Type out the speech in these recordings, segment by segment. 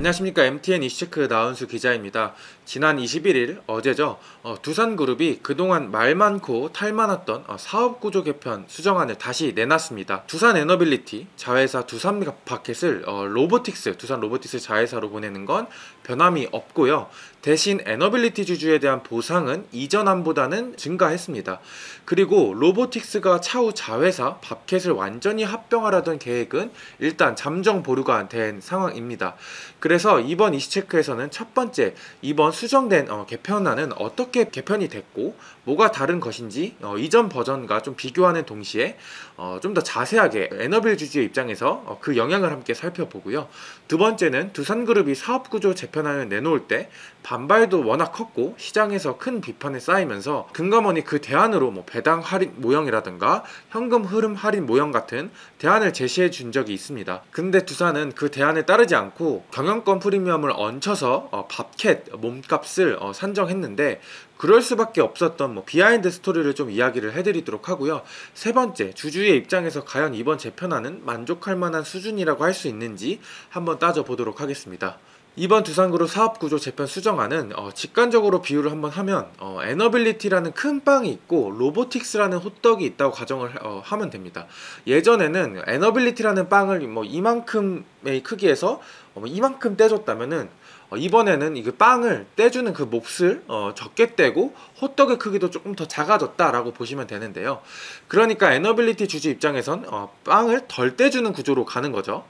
안녕하십니까. MTN 이슈체크 나은수 기자입니다. 지난 21일 어제죠. 두산그룹이 그동안 말 많고 탈 많았던 사업구조 개편 수정안을 다시 내놨습니다. 두산에너빌리티 자회사 두산마켓을 로보틱스, 두산 로보틱스 자회사로 보내는 건 변함이 없고요. 대신 에너빌리티 주주에 대한 보상은 이전안보다는 증가했습니다. 그리고 로보틱스가 차후 자회사 밥캣을 완전히 합병하려던 계획은 일단 잠정 보류가 된 상황입니다. 그래서 이번 이슈체크에서는 첫 번째, 이번 수정된 개편안은 어떻게 개편이 됐고 뭐가 다른 것인지 이전 버전과 좀 비교하는 동시에 좀 더 자세하게 에너빌 주주의 입장에서 그 영향을 함께 살펴보고요. 두 번째는 두산그룹이 사업구조 재편안을 내놓을 때 반발도 워낙 컸고 시장에서 큰 비판에 쌓이면서 금감원이 그 대안으로 배당 할인 모형이라든가 현금 흐름 할인 모형 같은 대안을 제시해 준 적이 있습니다. 근데 두산은 그 대안에 따르지 않고 경영권 프리미엄을 얹혀서 밥캣 몸값을 산정했는데 그럴 수밖에 없었던 비하인드 스토리를 좀 이야기를 해드리도록 하고요. 세 번째, 주주의 입장에서 과연 이번 재편안은 만족할 만한 수준이라고 할 수 있는지 한번 따져보도록 하겠습니다. 이번 두산그룹 사업구조 재편 수정안은 직관적으로 비유를 한번 하면 에너빌리티라는 큰 빵이 있고 로보틱스라는 호떡이 있다고 가정을 하면 됩니다. 예전에는 에너빌리티라는 빵을 이만큼의 크기에서 이만큼 떼줬다면은 이번에는 이 빵을 떼주는 그 몫을 적게 떼고 호떡의 크기도 조금 더 작아졌다라고 보시면 되는데요. 그러니까 에너빌리티 주주 입장에선 빵을 덜 떼주는 구조로 가는 거죠.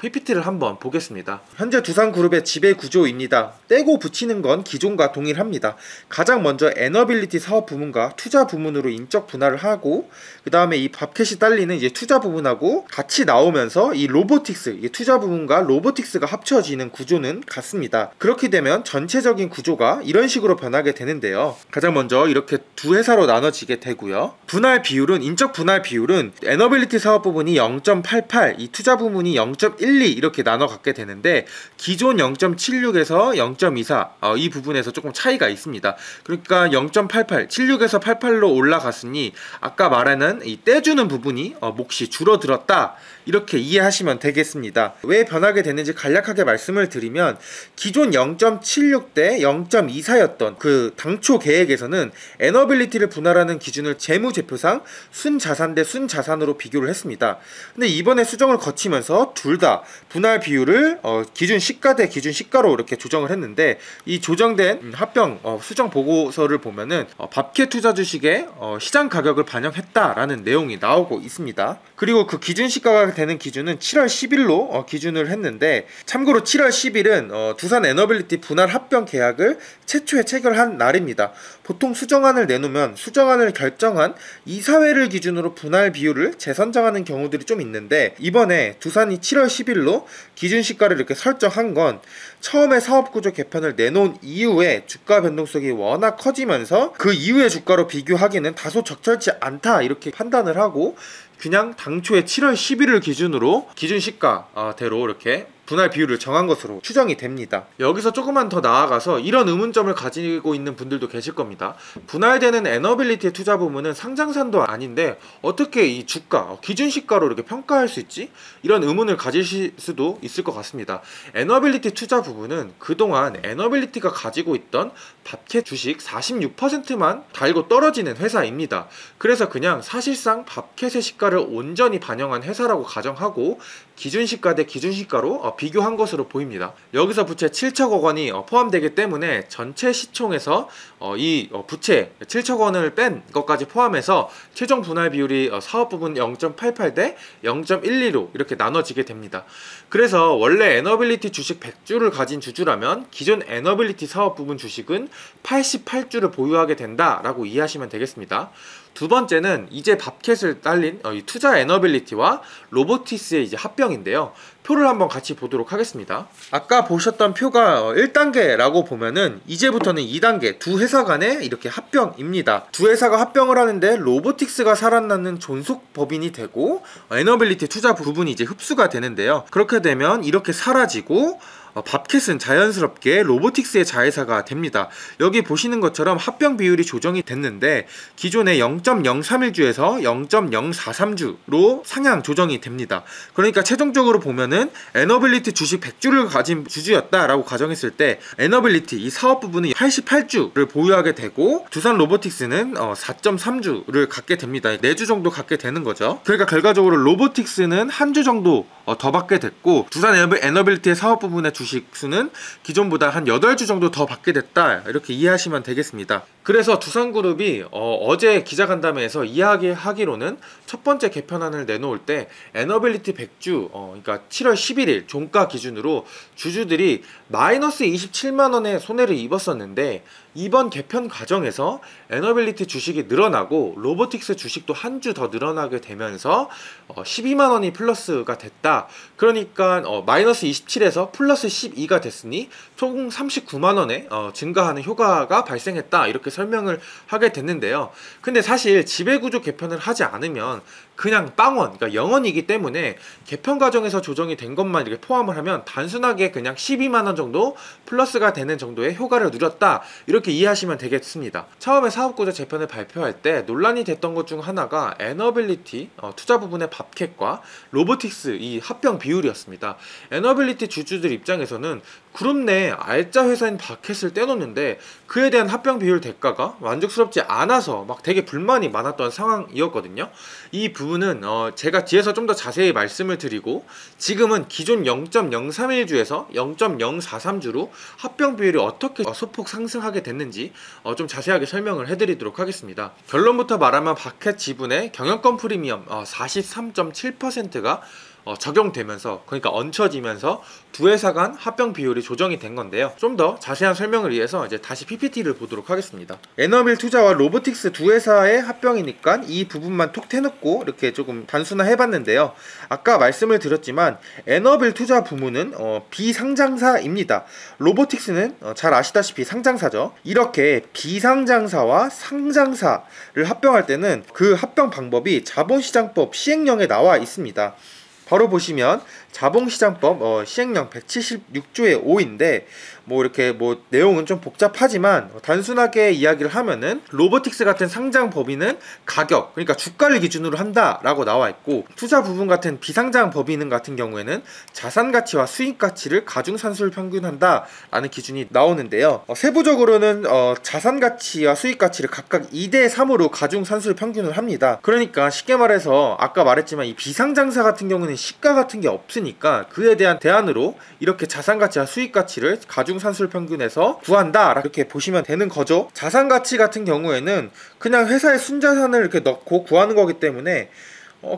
PPT를 한번 보겠습니다. 현재 두산그룹의 지배 구조입니다. 떼고 붙이는 건 기존과 동일합니다. 가장 먼저 에너빌리티 사업 부문과 투자 부문으로 인적 분할을 하고 그 다음에 이 밥캣이 딸리는 이제 투자 부문하고 같이 나오면서 이 로보틱스, 이 투자 부문과 로보틱스가 합쳐지는 구조는 같습니다. 그렇게 되면 전체적인 구조가 이런 식으로 변하게 되는데요. 가장 먼저 이렇게 두 회사로 나눠지게 되고요. 분할 비율은, 인적 분할 비율은 에너빌리티 사업 부문이 0.88, 이 투자 부문이 0.12 이렇게 나눠 갖게 되는데 기존 0.76에서 0.24 이 부분에서 조금 차이가 있습니다. 그러니까 0.88, 76에서 88로 올라갔으니 아까 말하는 이 떼주는 부분이 몫이 줄어들었다 이렇게 이해하시면 되겠습니다. 왜 변하게 됐는지 간략하게 말씀을 드리면 기존 0.76 대 0.24였던 그 당초 계획에서는 에너빌리티를 분할하는 기준을 재무제표상 순자산 대 순자산으로 비교를 했습니다. 근데 이번에 수정을 거치면서 둘 다 분할 비율을 기준 시가 대 기준 시가로 이렇게 조정을 했는데 이 조정된 합병 수정 보고서를 보면은 밥캣 투자 주식의 시장 가격을 반영했다라는 내용이 나오고 있습니다. 그리고 그 기준 시가가 되는 기준은 7월 10일로 기준을 했는데 참고로 7월 10일은 두산 에너빌리티 분할 합병 계약을 최초에 체결한 날입니다. 보통 수정안을 내놓으면 수정안을 결정한 이사회를 기준으로 분할 비율을 재선정하는 경우들이 좀 있는데 이번에 두산이 7월 10일로 기준 시가를 이렇게 설정한 건 처음에 사업구조 개편을 내놓은 이후에 주가 변동성이 워낙 커지면서 그 이후의 주가로 비교하기는 다소 적절치 않다 이렇게 판단을 하고 그냥 당초에 7월 10일을 기준으로 기준 시가대로 이렇게 분할 비율을 정한 것으로 추정이 됩니다. 여기서 조금만 더 나아가서 이런 의문점을 가지고 있는 분들도 계실 겁니다. 분할되는 에너빌리티의 투자 부문은 상장산도 아닌데 어떻게 이 주가, 기준 시가로 이렇게 평가할 수 있지? 이런 의문을 가지실 수도 있을 것 같습니다. 에너빌리티 투자 부문은 그동안 에너빌리티가 가지고 있던 밥캣 주식 46%만 달고 떨어지는 회사입니다. 그래서 그냥 사실상 밥캣의 시가를 온전히 반영한 회사라고 가정하고 기준 시가 대 기준 시가로 비교한 것으로 보입니다. 여기서 부채 7천억 원이 포함되기 때문에 전체 시총에서 이 부채 7천억 원을 뺀 것까지 포함해서 최종 분할 비율이 사업 부분 0.88 대 0.12로 이렇게 나눠지게 됩니다. 그래서 원래 에너빌리티 주식 100주를 가진 주주라면 기존 에너빌리티 사업 부분 주식은 88주를 보유하게 된다라고 이해하시면 되겠습니다. 두 번째는 이제 밥캣을 딸린 이 투자 에너빌리티와 로보틱스의 이제 합병인데요. 표를 한번 같이 보도록 하겠습니다. 아까 보셨던 표가 1단계라고 보면은 이제부터는 2단계 두 회사 간의 이렇게 합병입니다. 두 회사가 합병을 하는데 로보틱스가 살아남는 존속 법인이 되고 에너빌리티 투자 부분이 이제 흡수가 되는데요. 그렇게 되면 이렇게 사라지고 밥캣은 자연스럽게 로보틱스의 자회사가 됩니다. 여기 보시는 것처럼 합병 비율이 조정이 됐는데 기존의 0.031주에서 0.043주로 상향 조정이 됩니다. 그러니까 최종적으로 보면은 에너빌리티 주식 100주를 가진 주주였다라고 가정했을 때 에너빌리티 이 사업 부분은 88주를 보유하게 되고 두산 로보틱스는 4.3주를 갖게 됩니다. 4주 정도 갖게 되는 거죠. 그러니까 결과적으로 로보틱스는 한 주 정도 더 받게 됐고 두산 에너빌리티의 사업 부분의 주식 수는 기존보다 한 8주 정도 더 받게 됐다, 이렇게 이해하시면 되겠습니다. 그래서 두산그룹이 어제 기자간담회에서 이야기하기로는 첫 번째 개편안을 내놓을 때 에너빌리티 100주 그러니까 7월 11일 종가 기준으로 주주들이 마이너스 27만원의 손해를 입었었는데 이번 개편 과정에서 에너빌리티 주식이 늘어나고 로보틱스 주식도 한 주 더 늘어나게 되면서 12만원이 플러스가 됐다. 그러니까 마이너스 27에서 플러스 12가 됐으니 총 39만원의 증가하는 효과가 발생했다, 이렇게 설명을 하게 됐는데요. 근데 사실 지배구조 개편을 하지 않으면 그냥 빵원, 그러니까 0원이기 때문에 개편 과정에서 조정이 된 것만 이렇게 포함을 하면 단순하게 그냥 12만원 정도 플러스가 되는 정도의 효과를 누렸다, 이렇게 이해하시면 되겠습니다. 처음에 사업구조 재편을 발표할 때 논란이 됐던 것 중 하나가 에너빌리티 투자 부분의 밥캣과 로보틱스 이 합병 비율이었습니다. 에너빌리티 주주들 입장에서는 그룹 내 알짜 회사인 밥캣을 떼놓는데 그에 대한 합병 비율 대가가 만족스럽지 않아서 막 되게 불만이 많았던 상황이었거든요. 이 부분은 제가 뒤에서 좀 더 자세히 말씀을 드리고 지금은 기존 0.031주에서 0.043주로 합병 비율이 어떻게 소폭 상승하게 됐는지 좀 자세하게 설명을 해드리도록 하겠습니다. 결론부터 말하면 밥캣 지분의 경영권 프리미엄 43.7%가 적용되면서, 그러니까 얹혀지면서 두 회사 간 합병 비율이 조정이 된 건데요. 좀 더 자세한 설명을 위해서 이제 다시 PPT를 보도록 하겠습니다. 에너빌 투자와 로보틱스 두 회사의 합병이니까 이 부분만 톡 해놓고 이렇게 조금 단순화 해봤는데요. 아까 말씀을 드렸지만 에너빌 투자 부문은 비상장사입니다. 로보틱스는 잘 아시다시피 상장사죠. 이렇게 비상장사와 상장사를 합병할 때는 그 합병 방법이 자본시장법 시행령에 나와 있습니다. 바로 보시면 자본시장법 시행령 176조의 5인데 이렇게 내용은 좀 복잡하지만 단순하게 이야기를 하면은 로보틱스 같은 상장 법인은 가격, 그러니까 주가를 기준으로 한다라고 나와 있고 투자 부분 같은 비상장 법인 같은 경우에는 자산 가치와 수익 가치를 가중산술 평균한다라는 기준이 나오는데요. 세부적으로는 자산 가치와 수익 가치를 각각 2대 3으로 가중산술 평균을 합니다. 그러니까 쉽게 말해서 아까 말했지만 이 비상장사 같은 경우는 시가 같은 게 없으니까 그에 대한 대안으로 이렇게 자산 가치와 수익 가치를 가중산술 평균에서 구한다, 이렇게 보시면 되는 거죠. 자산 가치 같은 경우에는 그냥 회사의 순자산을 이렇게 넣고 구하는 거기 때문에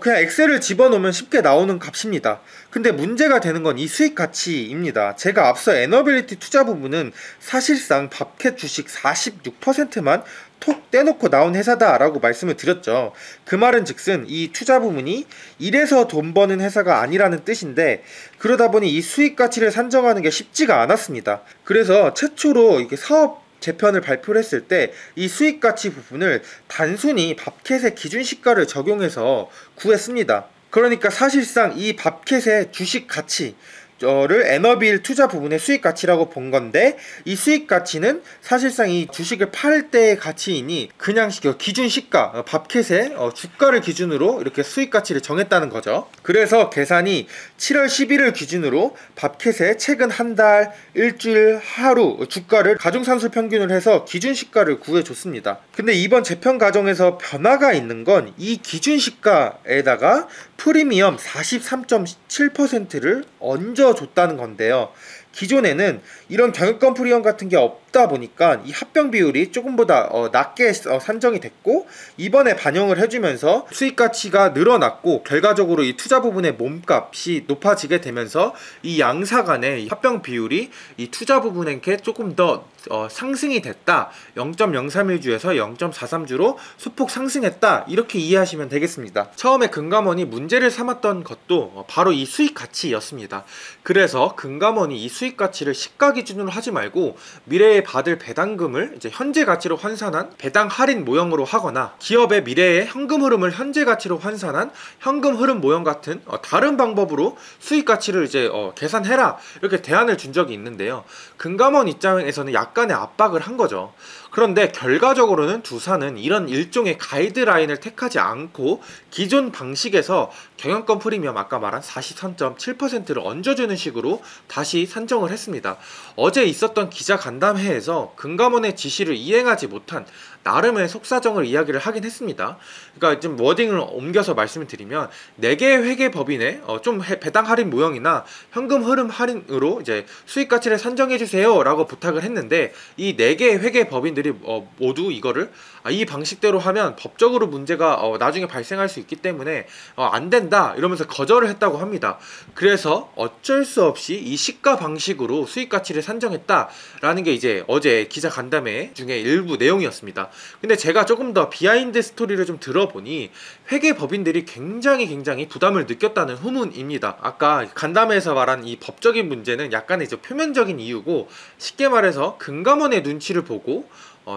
그냥 엑셀을 집어넣으면 쉽게 나오는 값입니다. 근데 문제가 되는 건 이 수익 가치입니다. 제가 앞서 에너빌리티 투자 부분은 사실상 밥캣 주식 46%만 톡 떼놓고 나온 회사다 라고 말씀을 드렸죠. 그 말은 즉슨 이 투자 부문이 이래서 돈 버는 회사가 아니라는 뜻인데, 그러다 보니 이 수익 가치를 산정하는 게 쉽지가 않았습니다. 그래서 최초로 이렇게 사업 재편을 발표를 했을 때 이 수익가치 부분을 단순히 밥캣의 기준시가를 적용해서 구했습니다. 그러니까 사실상 이 밥캣의 주식가치 를 에너빌 투자 부분의 수익 가치라고 본 건데, 이 수익 가치는 사실상 이 주식을 팔 때의 가치이니 그냥 기준 시가 밥캣의 주가를 기준으로 이렇게 수익 가치를 정했다는 거죠. 그래서 계산이 7월 11일 기준으로 밥캣의 최근 한 달, 일주일, 하루 주가를 가중산술 평균을 해서 기준 시가를 구해줬습니다. 근데 이번 재편 과정에서 변화가 있는 건 이 기준 시가에다가 프리미엄 43.7%를 얹어줬다는 건데요. 기존에는 이런 경영권 프리미엄 같은 게 없다 보니까 이 합병 비율이 조금보다 낮게 산정이 됐고, 이번에 반영을 해주면서 수익 가치가 늘어났고 결과적으로 이 투자 부분의 몸값이 높아지게 되면서 이 양사 간의 합병 비율이 이 투자 부분에게 조금 더 상승이 됐다. 0.031주에서 0.43주로 소폭 상승했다, 이렇게 이해하시면 되겠습니다. 처음에 금감원이 문제를 삼았던 것도 바로 이 수익 가치였습니다. 그래서 금감원이 이 수익 수익 가치를 시가 기준으로 하지 말고 미래에 받을 배당금을 이제 현재 가치로 환산한 배당 할인 모형으로 하거나 기업의 미래의 현금 흐름을 현재 가치로 환산한 현금 흐름 모형 같은 다른 방법으로 수익 가치를 이제 계산해라 이렇게 대안을 준 적이 있는데요. 금감원 입장에서는 약간의 압박을 한 거죠. 그런데 결과적으로는 두산은 이런 일종의 가이드라인을 택하지 않고 기존 방식에서 경영권 프리미엄 아까 말한 43.7%를 얹어주는 식으로 다시 산정을 했습니다. 어제 있었던 기자 간담회에서 금감원의 지시를 이행하지 못한 나름의 속사정을 이야기를 하긴 했습니다. 그러니까 좀 워딩을 옮겨서 말씀을 드리면 4개의 회계법인에 좀 배당 할인 모형이나 현금 흐름 할인으로 이제 수익 가치를 산정해 주세요 라고 부탁을 했는데 이 4개의 회계법인들이 모두 이거를 이 방식대로 하면 법적으로 문제가 나중에 발생할 수 있기 때문에 안 된다 이러면서 거절을 했다고 합니다. 그래서 어쩔 수 없이 이 시가 방식으로 수익 가치를 산정했다라는 게 이제 어제 기자 간담회 중에 일부 내용이었습니다. 근데 제가 조금 더 비하인드 스토리를 좀 들어보니 회계법인들이 굉장히 부담을 느꼈다는 후문입니다. 아까 간담회에서 말한 이 법적인 문제는 약간의 이제 표면적인 이유고 쉽게 말해서 금감원의 눈치를 보고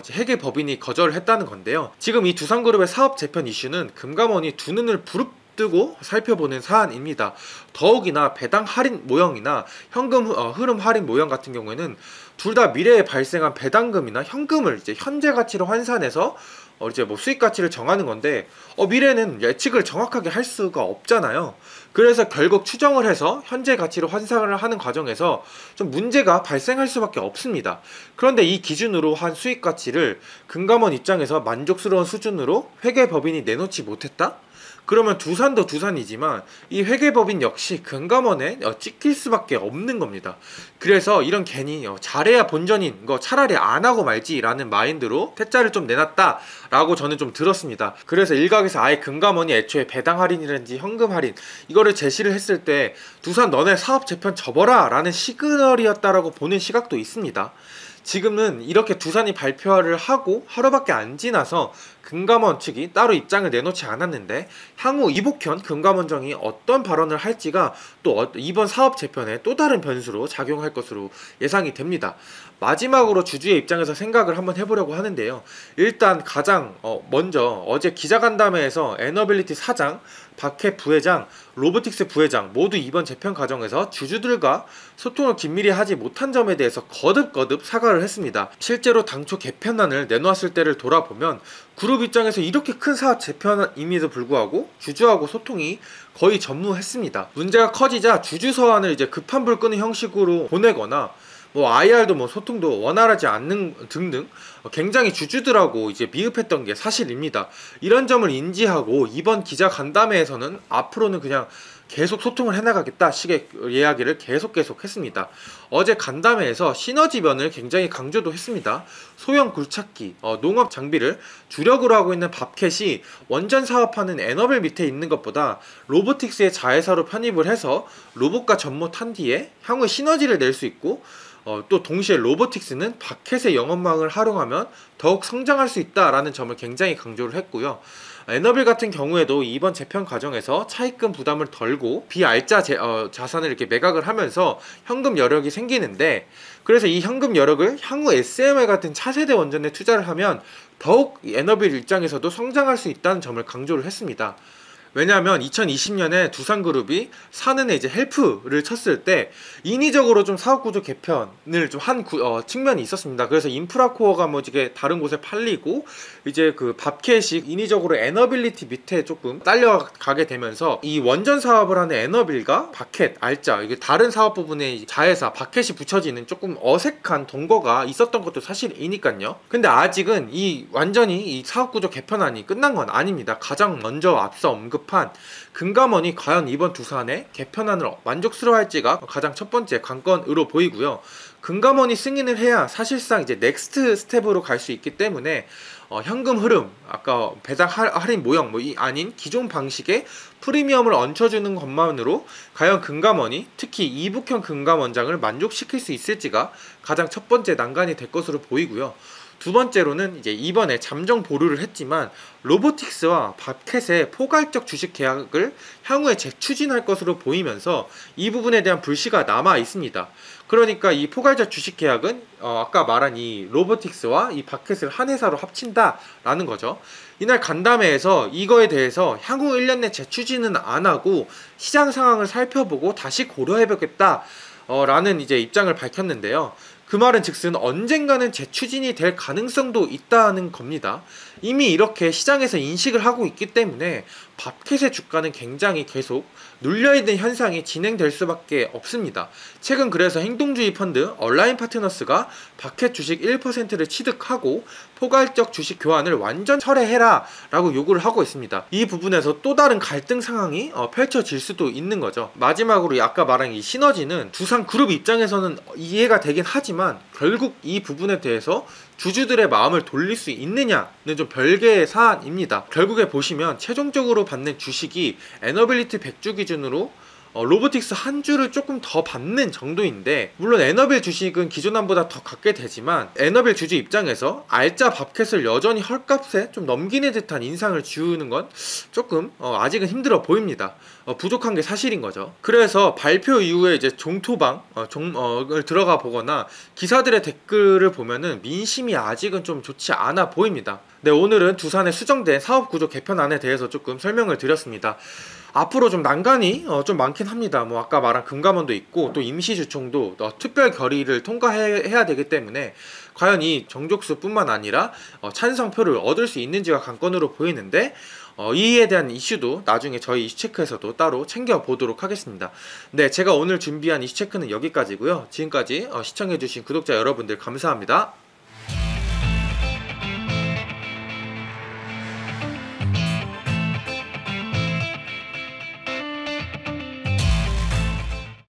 이제 회계법인이 거절을 했다는 건데요. 지금 이 두산그룹의 사업 재편 이슈는 금감원이 두 눈을 부릅뜨고 살펴보는 사안입니다. 더욱이나 배당 할인 모형이나 현금 흐름 할인 모형 같은 경우에는 둘 다 미래에 발생한 배당금이나 현금을 이제 현재 가치로 환산해서 이제 뭐 수익 가치를 정하는 건데 미래는 예측을 정확하게 할 수가 없잖아요. 그래서 결국 추정을 해서 현재 가치로 환산을 하는 과정에서 좀 문제가 발생할 수밖에 없습니다. 그런데 이 기준으로 한 수익 가치를 금감원 입장에서 만족스러운 수준으로 회계법인이 내놓지 못했다? 그러면 두산도 두산이지만 이 회계법인 역시 금감원에 찍힐 수밖에 없는 겁니다. 그래서 이런 괜히 잘해야 본전인 거 차라리 안 하고 말지라는 마인드로 퇴짜를 좀 내놨다라고 저는 좀 들었습니다. 그래서 일각에서 아예 금감원이 애초에 배당 할인이라든지 현금 할인 이거를 제시를 했을 때 두산 너네 사업 재편 접어라 라는 시그널이었다라고 보는 시각도 있습니다. 지금은 이렇게 두산이 발표를 하고 하루밖에 안 지나서 금감원 측이 따로 입장을 내놓지 않았는데 향후 이복현 금감원장이 어떤 발언을 할지가 또 이번 사업 재편에 또 다른 변수로 작용할 것으로 예상이 됩니다. 마지막으로 주주의 입장에서 생각을 한번 해보려고 하는데요. 일단 가장 먼저 어제 기자간담회에서 에너빌리티 사장, 박해 부회장, 로보틱스 부회장 모두 이번 재편 과정에서 주주들과 소통을 긴밀히 하지 못한 점에 대해서 거듭 사과를 했습니다. 실제로 당초 개편안을 내놓았을 때를 돌아보면 그룹 입장에서 이렇게 큰 사업 재편임에도 불구하고 주주하고 소통이 거의 전무했습니다. 문제가 커지자 주주 서한을 이제 급한 불 끄는 형식으로 보내거나 IR도 소통도 원활하지 않는 등등 굉장히 주주들하고 이제 미흡했던 게 사실입니다. 이런 점을 인지하고 이번 기자 간담회에서는 앞으로는 그냥 계속 소통을 해나가겠다 식의 이야기를 계속 했습니다. 어제 간담회에서 시너지면을 굉장히 강조도 했습니다. 소형 굴착기, 농업 장비를 주력으로 하고 있는 밥캣이 원전 사업하는 에너벨 밑에 있는 것보다 로보틱스의 자회사로 편입을 해서 로봇과 접목한 뒤에 향후 시너지를 낼 수 있고 또 동시에 로보틱스는 밥캣의 영업망을 활용하면 더욱 성장할 수 있다라는 점을 굉장히 강조를 했고요. 에너빌 같은 경우에도 이번 재편 과정에서 차입금 부담을 덜고 비알짜 자산을 이렇게 매각을 하면서 현금 여력이 생기는데 그래서 이 현금 여력을 향후 SMR 같은 차세대 원전에 투자를 하면 더욱 에너빌 입장에서도 성장할 수 있다는 점을 강조를 했습니다. 왜냐하면 2020년에 두산그룹이 산은에 이제 헬프를 쳤을 때 인위적으로 좀 사업구조 개편을 좀 한 측면이 있었습니다. 그래서 인프라코어가 이게 다른 곳에 팔리고 이제 그 밥캣이 인위적으로 에너빌리티 밑에 조금 딸려가게 되면서 이 원전 사업을 하는 에너빌과 밥캣, 알짜 이게 다른 사업 부분에 자회사 밥캣이 붙여지는 조금 어색한 동거가 있었던 것도 사실이니까요. 근데 아직은 완전히 이 사업구조 개편안이 끝난 건 아닙니다. 가장 먼저 앞서 언급한 금감원이 과연 이번 두산의 개편안을 만족스러워할지가 가장 첫 번째 관건으로 보이고요. 금감원이 승인을 해야 사실상 이제 넥스트 스텝으로 갈 수 있기 때문에 현금 흐름, 아까 배당 할인 모형 아닌 기존 방식의 프리미엄을 얹혀주는 것만으로 과연 금감원이 특히 이북현 금감원장을 만족시킬 수 있을지가 가장 첫 번째 난관이 될 것으로 보이고요. 두 번째로는 이제 이번에 잠정 보류를 했지만 로보틱스와 밥캣의 포괄적 주식 계약을 향후에 재추진할 것으로 보이면서 이 부분에 대한 불씨가 남아 있습니다. 그러니까 이 포괄적 주식 계약은 아까 말한 이 로보틱스와 이 밥캣을 한 회사로 합친다라는 거죠. 이날 간담회에서 이거에 대해서 향후 1년 내 재추진은 안 하고 시장 상황을 살펴보고 다시 고려해보겠다 라는 이제 입장을 밝혔는데요. 그 말은 즉슨 언젠가는 재추진이 될 가능성도 있다는 겁니다. 이미 이렇게 시장에서 인식을 하고 있기 때문에 밥캣의 주가는 굉장히 계속 눌려있는 현상이 진행될 수밖에 없습니다. 최근 그래서 행동주의 펀드 얼라인 파트너스가 밥캣 주식 1%를 취득하고 포괄적 주식 교환을 완전 철회해라 라고 요구를 하고 있습니다. 이 부분에서 또 다른 갈등 상황이 펼쳐질 수도 있는 거죠. 마지막으로 아까 말한 이 시너지는 두산그룹 입장에서는 이해가 되긴 하지만 결국 이 부분에 대해서 주주들의 마음을 돌릴 수 있느냐는 좀 별개의 사안입니다. 결국에 보시면 최종적으로 받는 주식이 에너빌리티 100주 기준으로 로보틱스 한 주를 조금 더 받는 정도인데, 물론 에너빌 주식은 기존함보다 더 갖게 되지만 에너빌 주주 입장에서 알짜 밥캣을 여전히 헐값에 좀 넘기는 듯한 인상을 주는 건 조금 아직은 힘들어 보입니다. 부족한 게 사실인 거죠. 그래서 발표 이후에 이제 종토방을 들어가 보거나 기사들의 댓글을 보면은 민심이 아직은 좀 좋지 않아 보입니다. 네, 오늘은 두산의 수정된 사업구조 개편안에 대해서 조금 설명을 드렸습니다. 앞으로 좀 난관이 좀 많긴 합니다. 뭐 아까 말한 금감원도 있고 또 임시주총도 특별 결의를 통과해야 되기 때문에 과연 이 정족수뿐만 아니라 찬성표를 얻을 수 있는지가 관건으로 보이는데, 이에 대한 이슈도 나중에 저희 이슈체크에서도 따로 챙겨보도록 하겠습니다. 네, 제가 오늘 준비한 이슈체크는 여기까지고요. 지금까지 시청해주신 구독자 여러분들 감사합니다.